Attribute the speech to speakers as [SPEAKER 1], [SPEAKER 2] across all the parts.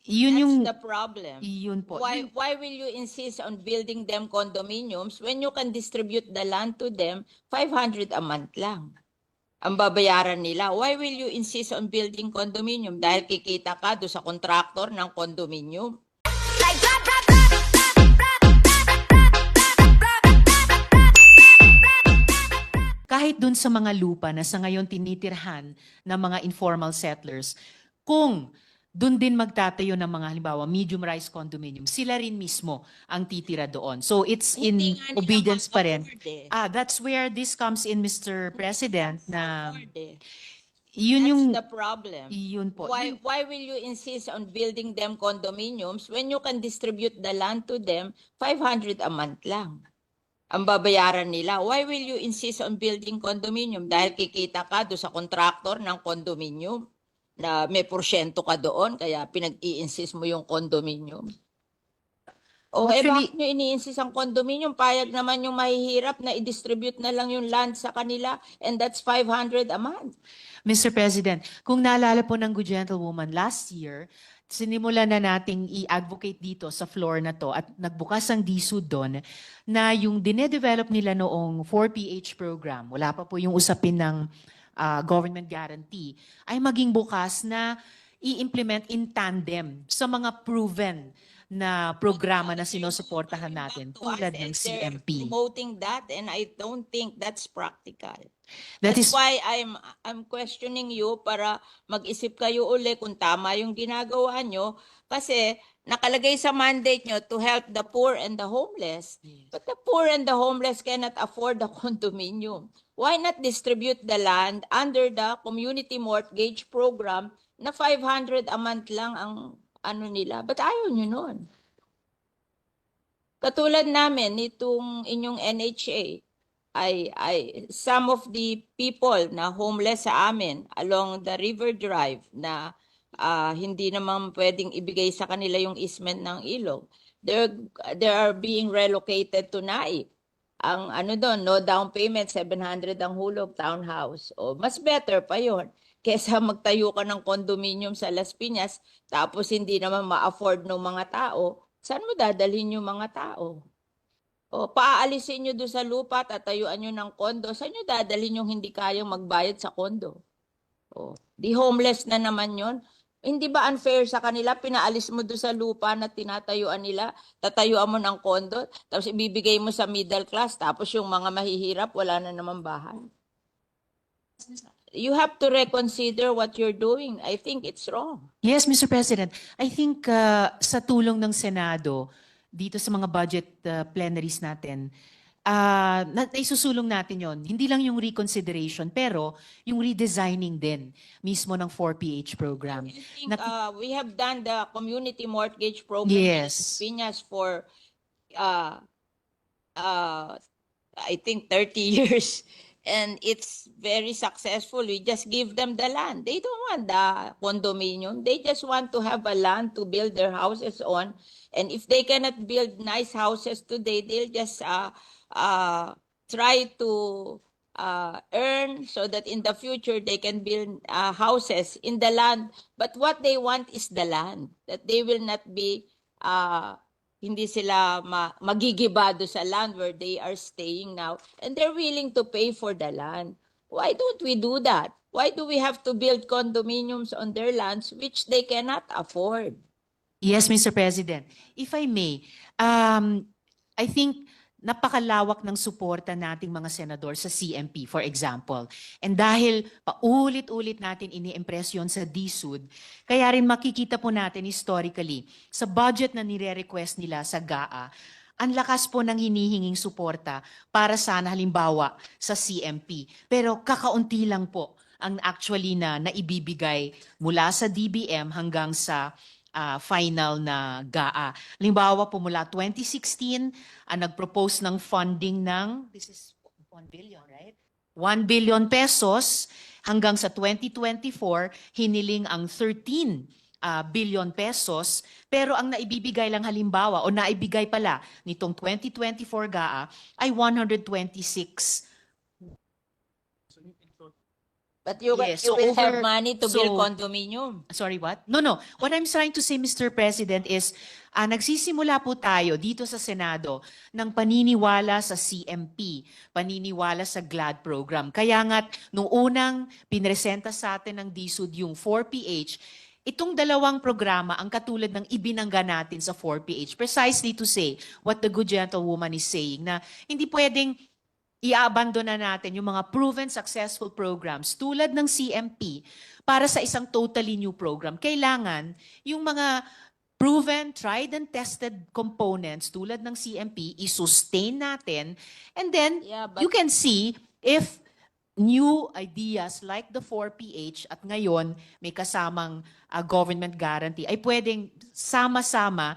[SPEAKER 1] Yun
[SPEAKER 2] That's the problem.
[SPEAKER 1] yun po.
[SPEAKER 2] Why will you insist on building them condominiums when you can distribute the land to them 500 a month lang? Ang babayaran nila. Why will you insist on building condominium? Dahil kikita ka doon sa contractor ng condominium.
[SPEAKER 1] Kahit dun sa mga lupa na sa ngayon tinitirhan ng mga informal settlers, kung dun din magtatayo ng mga halimbawa medium-rise condominium, sila rin mismo ang titira doon. So it's
[SPEAKER 2] Hindi
[SPEAKER 1] in
[SPEAKER 2] nga nila
[SPEAKER 1] obedience pa rin.
[SPEAKER 2] ma-afford eh.
[SPEAKER 1] That's where this comes in, Mr. President, na
[SPEAKER 2] Afford eh.
[SPEAKER 1] yun
[SPEAKER 2] That's
[SPEAKER 1] yung
[SPEAKER 2] the problem.
[SPEAKER 1] yun po.
[SPEAKER 2] Why will you insist on building them condominiums when you can distribute the land to them 500 a month lang? Ang babayaran nila. Why will you insist on building condominium? Dahil kikita ka doon sa contractor ng condominium na may porsyento ka doon, kaya pinag-i-insist mo yung condominium. O
[SPEAKER 1] Actually,
[SPEAKER 2] bakit nyo ini-insist ang condominium? Payag naman yung mahihirap na i-distribute na lang yung land sa kanila, and that's 500 a month.
[SPEAKER 1] Mr. President, kung naalala po ng Good Gentlewoman last year, sinimulan na nating i-advocate dito sa floor na to at nagbukas ang DSUD doon na yung dinedevelop nila noong 4PH program, wala pa po yung usapin ng government guarantee, ay maging bukas na i-implement in tandem sa mga proven na programa na sinusuportahan natin tulad ng CMP.
[SPEAKER 2] Promoting that, and I don't think that's practical.
[SPEAKER 1] That
[SPEAKER 2] That's
[SPEAKER 1] is
[SPEAKER 2] why I'm questioning you para mag-isip kayo uli kung tama yung ginagawa nyo, kasi nakalagay sa mandate nyo to help the poor and the homeless. But the poor and the homeless cannot afford the condominium. Why not distribute the land under the community mortgage program na 500 a month lang ang ano nila? But ayaw nyo nun. Katulad namin, itong inyong NHA, some of the people na homeless sa amin along the River Drive na hindi naman pwedeng ibigay sa kanila yung easement ng ilog, they are being relocated to Naip. Ang ano doon, no down payment, 700 ang hulog, townhouse. O mas better pa yon kesa magtayo ka ng condominium sa Las Piñas tapos hindi naman ma-afford ng mga tao. Saan mo dadalhin yung mga tao? O paaalisin nyo doon sa lupa, tatayuan nyo ng kondo, saan nyo dadalhin yung hindi kayang magbayad sa kondo? O, di homeless na naman yon. Hindi ba unfair sa kanila? Pinaalis mo doon sa lupa na tinatayuan nila, tatayuan mo ng kondo, tapos ibibigay mo sa middle class, tapos yung mga mahihirap, wala na naman bahay. You have to reconsider what you're doing. I think it's wrong.
[SPEAKER 1] Yes, Mr. President. I think sa tulong ng Senado, dito sa mga budget plenaries natin, naisusulong natin yon. Hindi lang yung reconsideration, pero yung redesigning din mismo ng 4PH program.
[SPEAKER 2] I think we have done the community mortgage program in
[SPEAKER 1] Yes.
[SPEAKER 2] Piñas for, I think 30 years. And it's very successful. We just give them the land. They don't want the condominium. They just want to have a land to build their houses on. And if they cannot build nice houses today, they'll just try to earn so that in the future they can build houses in the land. But what they want is the land. That they will not be hindi sila magigibado sa land where they are staying now, and they're willing to pay for the land. Why don't we do that? Why do we have to build condominiums on their lands which they cannot afford?
[SPEAKER 1] Yes, Mr. President. If I may, I think napakalawak ng suporta nating mga senador sa CMP, for example. And dahil paulit-ulit natin ini-impress yun sa DSUD, kaya rin makikita po natin historically, sa budget na nire-request nila sa GAA, ang lakas po ng hinihinging suporta para sana halimbawa sa CMP. Pero kakaunti lang po ang actually na naibibigay mula sa DBM hanggang sa final na GAA. Halimbawa po mula 2016, nag-propose ng funding ng, this is 1 billion, right? 1 billion pesos hanggang sa 2024, hiniling ang 13 billion pesos, pero ang naibibigay lang halimbawa o naibigay pala nitong 2024 GAA ay 126.
[SPEAKER 2] But you,
[SPEAKER 1] Yes,
[SPEAKER 2] you
[SPEAKER 1] so
[SPEAKER 2] will have
[SPEAKER 1] over-
[SPEAKER 2] money to build
[SPEAKER 1] so-
[SPEAKER 2] condominium.
[SPEAKER 1] Sorry, what? No. What I'm trying to say, Mr. President, is nagsisimula po tayo dito sa Senado ng paniniwala sa CMP, paniniwala sa GLAD program. Kaya nga, nung unang pinresenta sa atin ng DSUD yung 4PH, itong dalawang programa ang katulad ng ibinangga natin sa 4PH, precisely to say what the good gentlewoman is saying, na hindi pwedeng i-abandona natin yung mga proven successful programs tulad ng CMP para sa isang totally new program. Kailangan yung mga proven, tried and tested components tulad ng CMP, i-sustain natin, and then
[SPEAKER 2] Yeah, but
[SPEAKER 1] you can see if new ideas like the 4PH at ngayon may kasamang government guarantee ay pwedeng sama-sama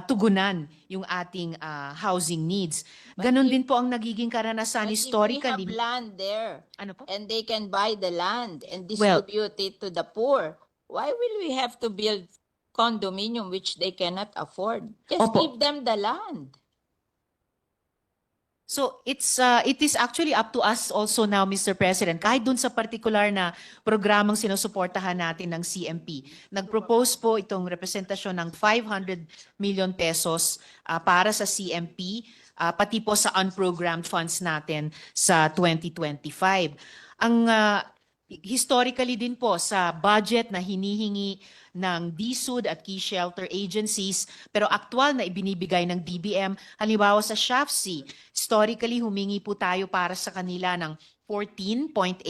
[SPEAKER 1] tugunan yung ating housing needs.
[SPEAKER 2] But
[SPEAKER 1] Ganon
[SPEAKER 2] if-
[SPEAKER 1] din po ang nagiging karanasan
[SPEAKER 2] but
[SPEAKER 1] historically.
[SPEAKER 2] if we have land there
[SPEAKER 1] Ano po?
[SPEAKER 2] and they can buy the land and
[SPEAKER 1] Well-
[SPEAKER 2] distribute it to the poor, why will we have to build condominium which they cannot afford? Just
[SPEAKER 1] Opo.
[SPEAKER 2] give them the land.
[SPEAKER 1] So it is actually up to us also now, Mr. President, kahit dun sa particular na programang sinusuportahan natin ng CMP. Nag-propose po itong representasyon ng 500 million pesos para sa CMP, pati po sa unprogrammed funds natin sa 2025. Ang historically din po sa budget na hinihingi ng DSUD at key shelter agencies, pero aktual na ibinibigay ng DBM, halimbawa sa SHAFC, historically humingi po tayo para sa kanila ng 14.8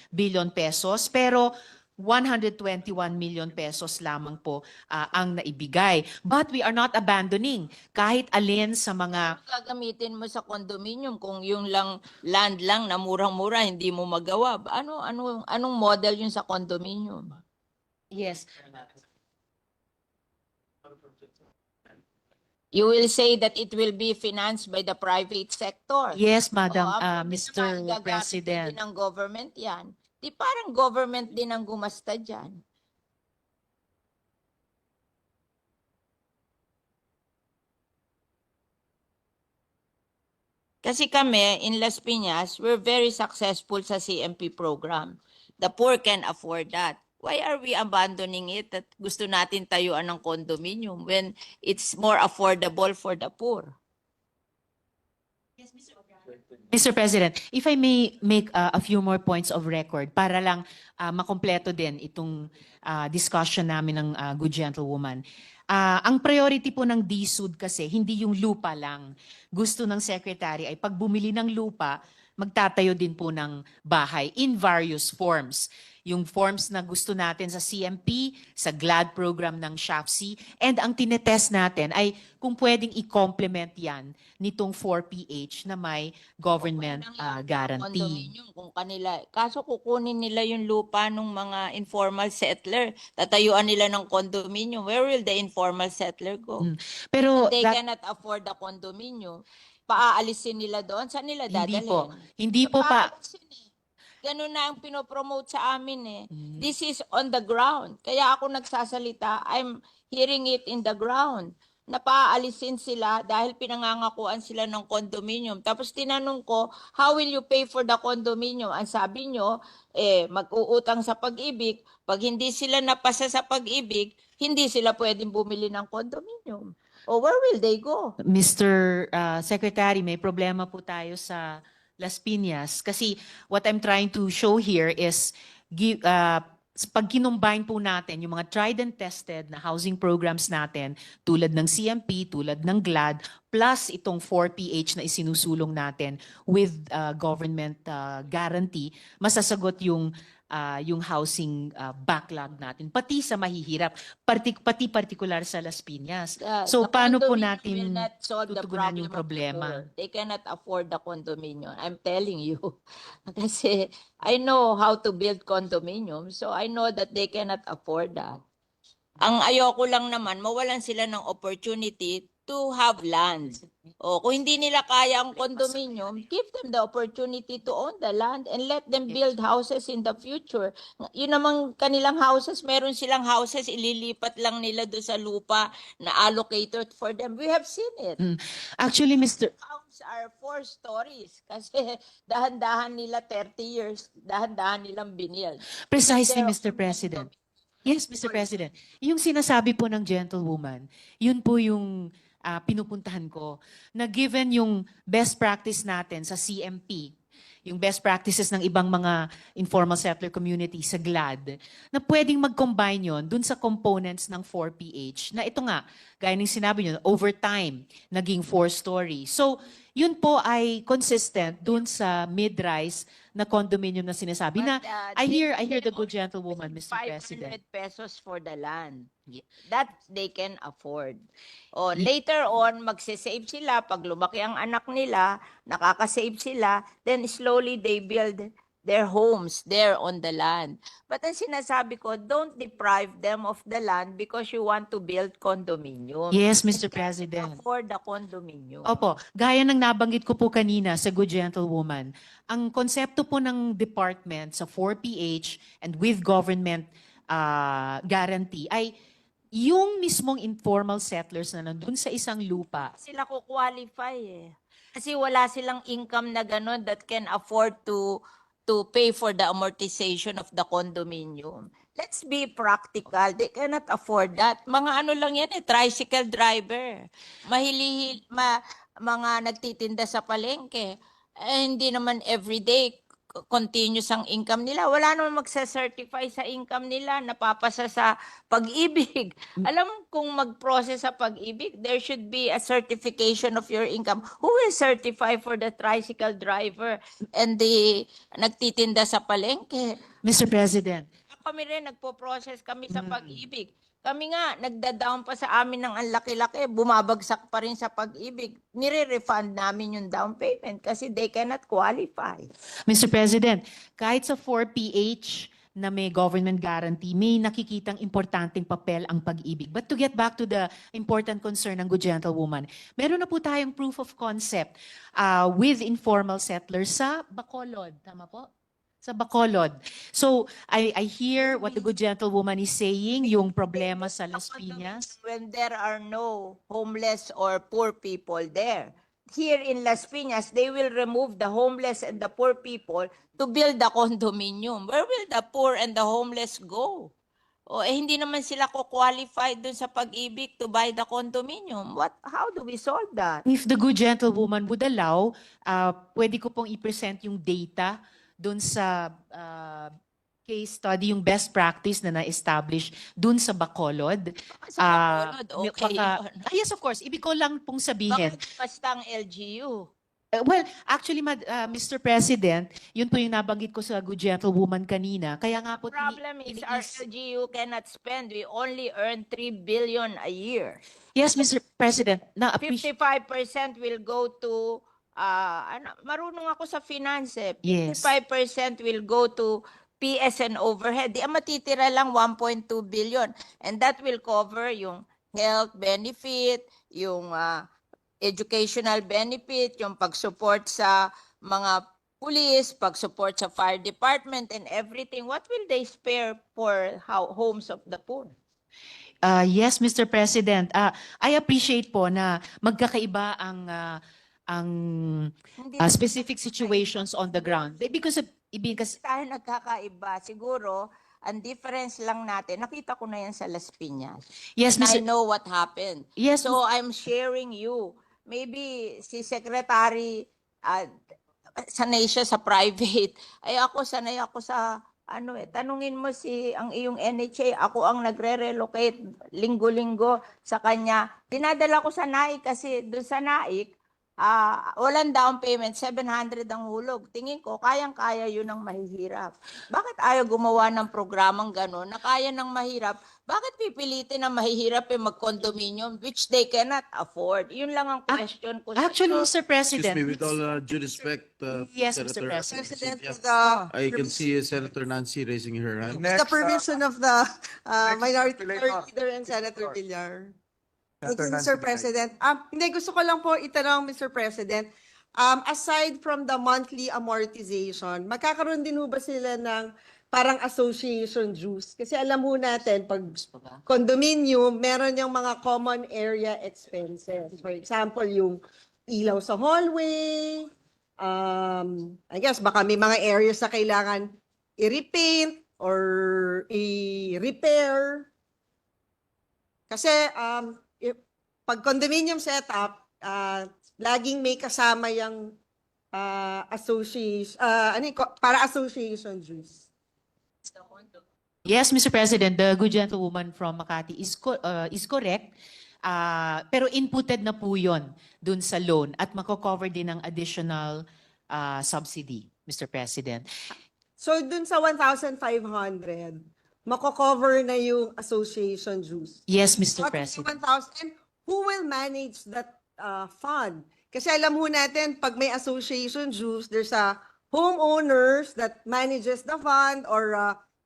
[SPEAKER 1] billion pesos, pero 121 million pesos lamang po ang naibigay. But we are not abandoning kahit alin sa mga
[SPEAKER 2] Gagamitin mo sa condominium kung yung land lang na murang-mura hindi mo magawa. Anong model yun sa condominium?
[SPEAKER 1] yes.
[SPEAKER 2] You will say that it will be financed by the private sector.
[SPEAKER 1] Yes, Madam
[SPEAKER 2] Oo, pero
[SPEAKER 1] Mr.
[SPEAKER 2] naman gagamitin
[SPEAKER 1] President.
[SPEAKER 2] din ng government yan. Di parang government din ang gumasta dyan. Kasi kami, in Las Piñas, we're very successful sa CMP program. The poor can afford that. Why are we abandoning it at gusto natin tayuan ng condominium when it's more affordable for the poor?
[SPEAKER 1] Mr. President, if I may make a few more points of record para lang makompleto din itong discussion namin ng good gentlewoman. Ang priority po ng DSUD kasi hindi yung lupa lang. Gusto ng Secretary ay pag bumili ng lupa, magtatayo din po ng bahay in various forms. Yung forms na gusto natin sa CMP, sa GLAD program ng SHAFC, and ang tinetest natin ay kung pwedeng i-complement yan nitong 4PH na may government guarantee.
[SPEAKER 2] Condominium kung kanila. Kaso kukunin nila yung lupa ng mga informal settler. Tatayuan nila ng condominium. Where will the informal settler go?
[SPEAKER 1] Pero
[SPEAKER 2] They
[SPEAKER 1] that-
[SPEAKER 2] cannot afford the condominium. Paaalisin nila doon? Saan nila
[SPEAKER 1] Hindi
[SPEAKER 2] dadalhin?
[SPEAKER 1] po. Hindi po pa.
[SPEAKER 2] Paalisin eh. Ganun na ang pinopromote sa amin eh.
[SPEAKER 1] Mm.
[SPEAKER 2] This is on the ground. Kaya ako nagsasalita, I'm hearing it in the ground. Napaalisin sila dahil pinangangakuan sila ng condominium. Tapos tinanong ko, how will you pay for the condominium? Ang sabi nyo, mag-uutang sa pag-ibig. Pag hindi sila napasa sa pag-ibig, hindi sila pwedeng bumili ng condominium. O where will they go?
[SPEAKER 1] Mr. Secretary, may problema po tayo sa Las Piñas kasi what I'm trying to show here is pag kinumbine po natin yung mga tried and tested na housing programs natin tulad ng CMP, tulad ng GLAD, plus itong 4PH na isinusulong natin with government guarantee, masasagot yung housing backlog natin, pati sa mahihirap, pati particular sa Las Piñas. So,
[SPEAKER 2] The
[SPEAKER 1] paano po
[SPEAKER 2] condominium
[SPEAKER 1] natin
[SPEAKER 2] will not solve the
[SPEAKER 1] tutugunan yung
[SPEAKER 2] problem of the
[SPEAKER 1] problema?
[SPEAKER 2] poor. They cannot afford the condominium. I'm telling you. Kasi I know how to build condominium, so I know that they cannot afford that. Ang ayoko lang naman, mawalan sila ng opportunity to have land. O kung hindi nila kaya ang condominium, give them the opportunity to own the land and let them build houses in the future. Yun namang kanilang houses, meron silang houses, ililipat lang nila doon sa lupa na allocated for them. We have seen it.
[SPEAKER 1] Actually, Mr.
[SPEAKER 2] Homes are 4 stories kasi dahan-dahan nila 30 years, dahan-dahan nilang binild.
[SPEAKER 1] Precisely,
[SPEAKER 2] Pero-
[SPEAKER 1] Mr. President. Yes, Mr. President. Yung sinasabi po ng gentlewoman, yun po yung pinupuntahan ko, na given yung best practice natin sa CMP, yung best practices ng ibang mga informal settler community sa GLAD, na pwedeng mag-combine yon dun sa components ng 4PH, na ito nga, gaya ng sinabi nyo, over time, naging 4-story. So, yun po ay consistent dun sa mid-rise na condominium na sinasabi na,
[SPEAKER 2] But,
[SPEAKER 1] I hear
[SPEAKER 2] they
[SPEAKER 1] the good
[SPEAKER 2] only
[SPEAKER 1] gentlewoman, Mr.
[SPEAKER 2] 500
[SPEAKER 1] President.
[SPEAKER 2] pesos for the land.
[SPEAKER 1] Yeah.
[SPEAKER 2] That they can afford. O
[SPEAKER 1] Ye-
[SPEAKER 2] later on, magsisave sila. Pag lumaki ang anak nila, nakaka-save sila, then slowly they build their homes there on the land. But ang sinasabi ko, don't deprive them of the land because you want to build condominium.
[SPEAKER 1] Yes,
[SPEAKER 2] They
[SPEAKER 1] Mr.
[SPEAKER 2] can't
[SPEAKER 1] President.
[SPEAKER 2] afford the condominium.
[SPEAKER 1] Opo, gaya ng nabanggit ko po kanina sa Good Gentlewoman, ang konsepto po ng department sa 4PH and with government guarantee ay yung mismong informal settlers na nandun sa isang lupa.
[SPEAKER 2] Sila ko qualify eh. Kasi wala silang income na gano'n that can afford to pay for the amortization of the condominium. Let's be practical. They cannot afford that. Mga ano lang yan eh, tricycle driver. Mga nagtitinda sa palengke. Eh, hindi naman everyday continuous ang income nila. Wala naman magsa-certify sa income nila, napapasa sa pag-ibig. Alam mo, kung mag-process sa pag-ibig, there should be a certification of your income. Who will certify for the tricycle driver and the nagtitinda sa palengke?
[SPEAKER 1] Mr. President,
[SPEAKER 2] Kami rin, nagpo-process kami sa pag-ibig. Kami nga, nagda-down pa sa amin ng ang laki-laki, bumabagsak pa rin sa pag-ibig. Nire-refund namin yung down payment kasi they cannot qualify.
[SPEAKER 1] Mr. President, kahit sa 4PH na may government guarantee, may nakikitang importanteng papel ang pag-ibig. But to get back to the important concern ng Good Gentlewoman, meron na po tayong proof of concept with informal settlers sa Bacolod. Tama po? Sa Bacolod. So, I hear what the Good Gentlewoman is saying, yung problema sa Las Piñas.
[SPEAKER 2] When there are no homeless or poor people there. Here in Las Piñas, they will remove the homeless and the poor people to build the condominium. Where will the poor and the homeless go? O eh, hindi naman sila qualify dun sa pag-ibig to buy the condominium. How do we solve that?
[SPEAKER 1] If the Good Gentlewoman would allow, pwede ko pong i-present yung data doon sa case study, yung best practice na na-establish doon sa Bacolod.
[SPEAKER 2] Sa Bacolod, okay.
[SPEAKER 1] Yes, of course. Ibig ko lang pong sabihin.
[SPEAKER 2] Bakit basta ang LGU?
[SPEAKER 1] Well, actually, Mr. President, yun po yung nabanggit ko sa Good Gentlewoman kanina. Kaya nga po,
[SPEAKER 2] The problem is our LGU cannot spend. We only earn 3 billion a year.
[SPEAKER 1] Yes, Mr. President.
[SPEAKER 2] 55% will go to marunong ako sa finance eh.
[SPEAKER 1] Yes.
[SPEAKER 2] 55% will go to PS and overhead. Di ang matitira lang 1.2 billion. And that will cover yung health benefit, yung educational benefit, yung pag-support sa mga police, pag-support sa fire department and everything. What will they spare for homes of the poor?
[SPEAKER 1] Yes, Mr. President. I appreciate po na magkakaiba ang
[SPEAKER 2] Hindi
[SPEAKER 1] specific situations on the ground. Because
[SPEAKER 2] tayo nagkakaiba. Siguro, ang difference lang natin, nakita ko na yan sa Las Piñas.
[SPEAKER 1] yes,
[SPEAKER 2] And I
[SPEAKER 1] Mr.
[SPEAKER 2] know what happened.
[SPEAKER 1] Yes,
[SPEAKER 2] So I'm sharing you. Maybe si Secretary, sanay siya sa private. Ay ako, sanay ako sa, tanungin mo ang iyong NHA, ako ang nagre-relocate linggo-linggo sa kanya. Dinadala ko sa NAIC kasi doon sa NAIC, walang down payment, 700 ang hulog. Tingin ko, kayang-kaya yun ang mahihirap. Bakit ayaw gumawa ng programang gano'n na kaya ng mahirap? Bakit pipilitin ang mahihirap mag-condominium which they cannot afford? Yun lang ang question ko.
[SPEAKER 1] actually, Mr.
[SPEAKER 3] Excuse
[SPEAKER 1] President.
[SPEAKER 3] me, with all due respect,
[SPEAKER 1] Yes, Mr.
[SPEAKER 3] Senator
[SPEAKER 1] President.
[SPEAKER 3] Cynthia, I can see Senator Nancy raising her hand.
[SPEAKER 4] The permission of the
[SPEAKER 5] Next,
[SPEAKER 4] Minority
[SPEAKER 5] Leader.
[SPEAKER 4] Leader and Senator Villar. Thank
[SPEAKER 5] Senator
[SPEAKER 4] you,
[SPEAKER 5] Nancy
[SPEAKER 4] Mr.
[SPEAKER 5] Binay.
[SPEAKER 4] President. Hindi, gusto ko lang po itanong, Mr. President, aside from the monthly amortization, magkakaroon din ho ba sila ng parang association dues? Kasi alam ho natin, pag condominium, meron yung mga common area expenses. For example, yung ilaw sa hallway, I guess baka may mga areas na kailangan i-repaint or i-repair. Kasi pag condominium setup, laging may kasama yung association, para association dues.
[SPEAKER 1] Yes, Mr. President, the good gentlewoman from Makati is correct. Pero inputted na po yun dun sa loan at mako-cover din ng additional subsidy, Mr. President.
[SPEAKER 4] So dun sa 1,500, mako-cover na yung association dues.
[SPEAKER 1] Yes, Mr.
[SPEAKER 4] What is the
[SPEAKER 1] President.
[SPEAKER 4] 1,000? And who will manage that fund? Kasi alam mo natin, pag may association dues, there's a homeowners that manages the fund or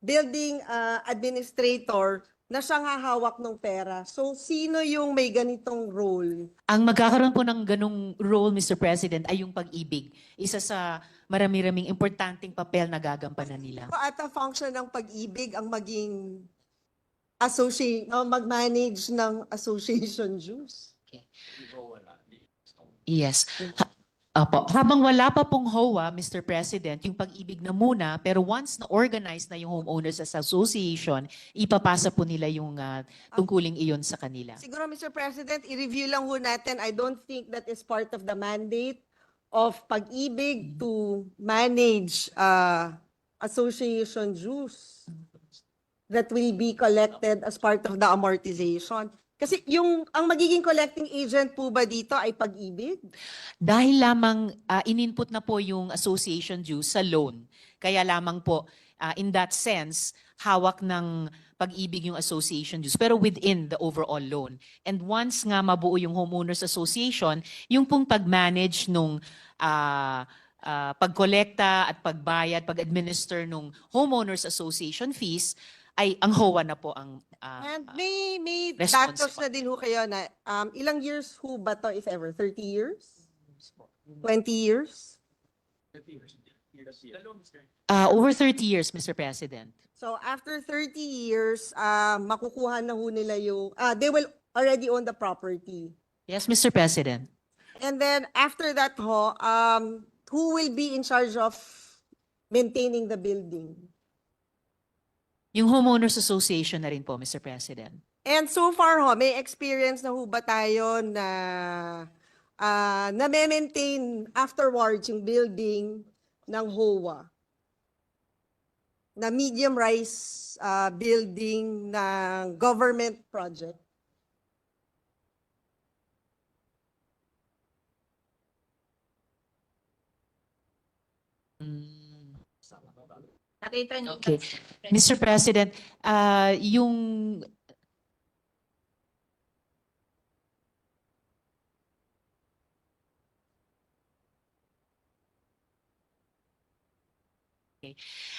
[SPEAKER 4] building administrator na siyang hahawak ng pera. So, sino yung may ganitong role?
[SPEAKER 1] Ang magkakaroon po ng ganong role, Mr. President, ay yung pag-ibig. Isa sa marami-raming importanteng papel na gagampanan nila.
[SPEAKER 4] At ang function ng pag-ibig ang maging mag-manage ng association dues.
[SPEAKER 1] Yes. Opo. Habang wala pa pong HOA, Mr. President, yung pag-ibig na muna, pero once na-organize na yung Homeowners Association, ipapasa po nila yung tungkuling iyon sa kanila.
[SPEAKER 4] Siguro, Mr. President, i-review lang ho natin. I don't think that is part of the mandate of pag-ibig to manage association dues that will be collected as part of the amortization. Kasi ang magiging collecting agent po ba dito ay pag-ibig?
[SPEAKER 1] Dahil lamang in-input na po yung association dues sa loan. Kaya lamang po, in that sense, hawak ng pag-ibig yung association dues, pero within the overall loan. And once nga mabuo yung homeowners association, yung pong pag-manage nung pag-kolekta at pagbayad, pag-administer nung homeowners association fees, ay ang HOA na po ang
[SPEAKER 4] And may
[SPEAKER 1] responsible.
[SPEAKER 4] datos na din ho kayo na ilang years ho ba to if ever? 30 years? 20 years?
[SPEAKER 1] over 30 years, Mr. President.
[SPEAKER 4] So after 30 years, makukuha na ho nila yung, they will already own the property.
[SPEAKER 1] Yes, Mr. President.
[SPEAKER 4] And then after that ho, who will be in charge of maintaining the building?
[SPEAKER 1] Yung homeowners association na rin po, Mr. President.
[SPEAKER 4] And so far ho, may experience na ho ba tayo na na-maintain afterwards yung building ng HOA? Na medium-rise building ng government project?
[SPEAKER 2] Nakita niyo
[SPEAKER 1] Okay. Mr. President, yung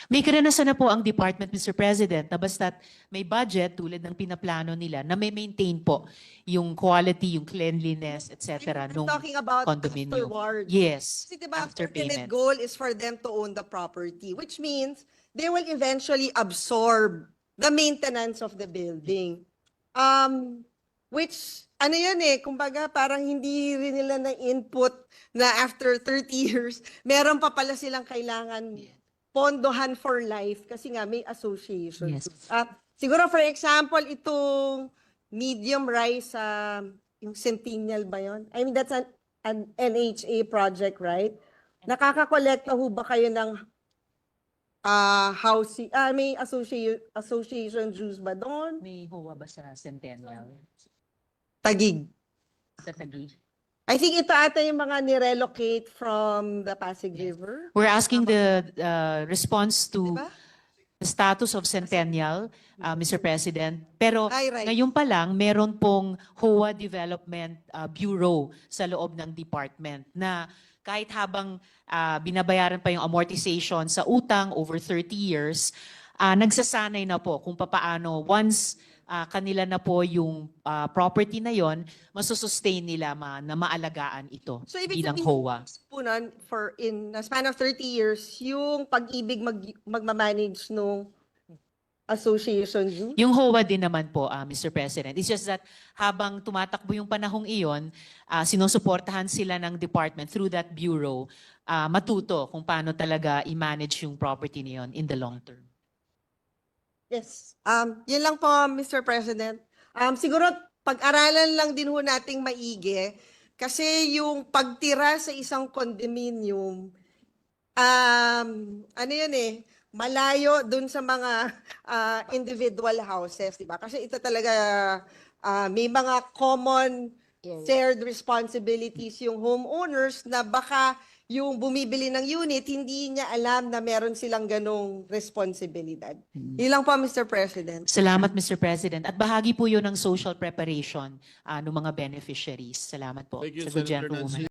[SPEAKER 1] may karanasan na po ang department, Mr. President, na basta't may budget tulad ng pinaplano nila na may maintain po yung quality, yung cleanliness, etc.
[SPEAKER 4] I'm
[SPEAKER 1] nung
[SPEAKER 4] talking about
[SPEAKER 1] condominium.
[SPEAKER 4] afterwards.
[SPEAKER 1] Yes,
[SPEAKER 4] Kasi diba,
[SPEAKER 1] after
[SPEAKER 4] ultimate
[SPEAKER 1] payment.
[SPEAKER 4] goal is for them to own the property, which means they will eventually absorb the maintenance of the building. Which, ano yun kumbaga parang hindi rin nila na-input na after 30 years, meron pa pala silang kailangan pondohan for life kasi nga may association.
[SPEAKER 1] Yes.
[SPEAKER 4] Siguro for example, itong medium rise, yung Centennial ba yun? I mean, that's an NHA project, right? Nakakakolekta ho ba kayo ng housing, may association dues ba doon?
[SPEAKER 1] May HOA ba sa Centennial?
[SPEAKER 4] Tagig.
[SPEAKER 1] Sa Taguig?
[SPEAKER 4] I think ito ata yung mga nirelocate from the Pasig River.
[SPEAKER 1] We're asking the response to
[SPEAKER 4] Diba?
[SPEAKER 1] the status of Centennial, Mr. President. Pero
[SPEAKER 4] Ay, right.
[SPEAKER 1] ngayon pa lang, meron pong HOA Development Bureau sa loob ng department na kahit habang binabayaran pa yung amortization sa utang over 30 years, nagsasanay na po kung papaano once kanila na po yung property na yon, masusustain nila na maalagaan ito
[SPEAKER 4] So, ibig
[SPEAKER 1] bilang
[SPEAKER 4] sabihin,
[SPEAKER 1] HOA.
[SPEAKER 4] po nun, for in a span of 30 years, yung pag-ibig magmamanage nung association Juice?
[SPEAKER 1] Yung HOA din naman po, Mr. President. It's just that habang tumatakbo yung panahong iyon, sinusuportahan sila ng department through that bureau, matuto kung paano talaga i-manage yung property niyon in the long term.
[SPEAKER 4] Yes. Yun lang po, Mr. President. Siguro, pag-aralan lang din ho nating maigi kasi yung pagtira sa isang condominium, ano yun malayo dun sa mga individual houses, di ba? Kasi ito talaga, may mga common shared responsibilities yung homeowners na baka yung bumibili ng unit, hindi niya alam na meron silang ganong responsibilidad. Yun lang po, Mr. President.
[SPEAKER 1] Salamat, Mr. President. At bahagi po yun ng social preparation ng mga beneficiaries. Salamat po
[SPEAKER 3] Thank you,
[SPEAKER 1] sa good
[SPEAKER 3] Senator
[SPEAKER 1] gentlewoman.
[SPEAKER 3] Nancy.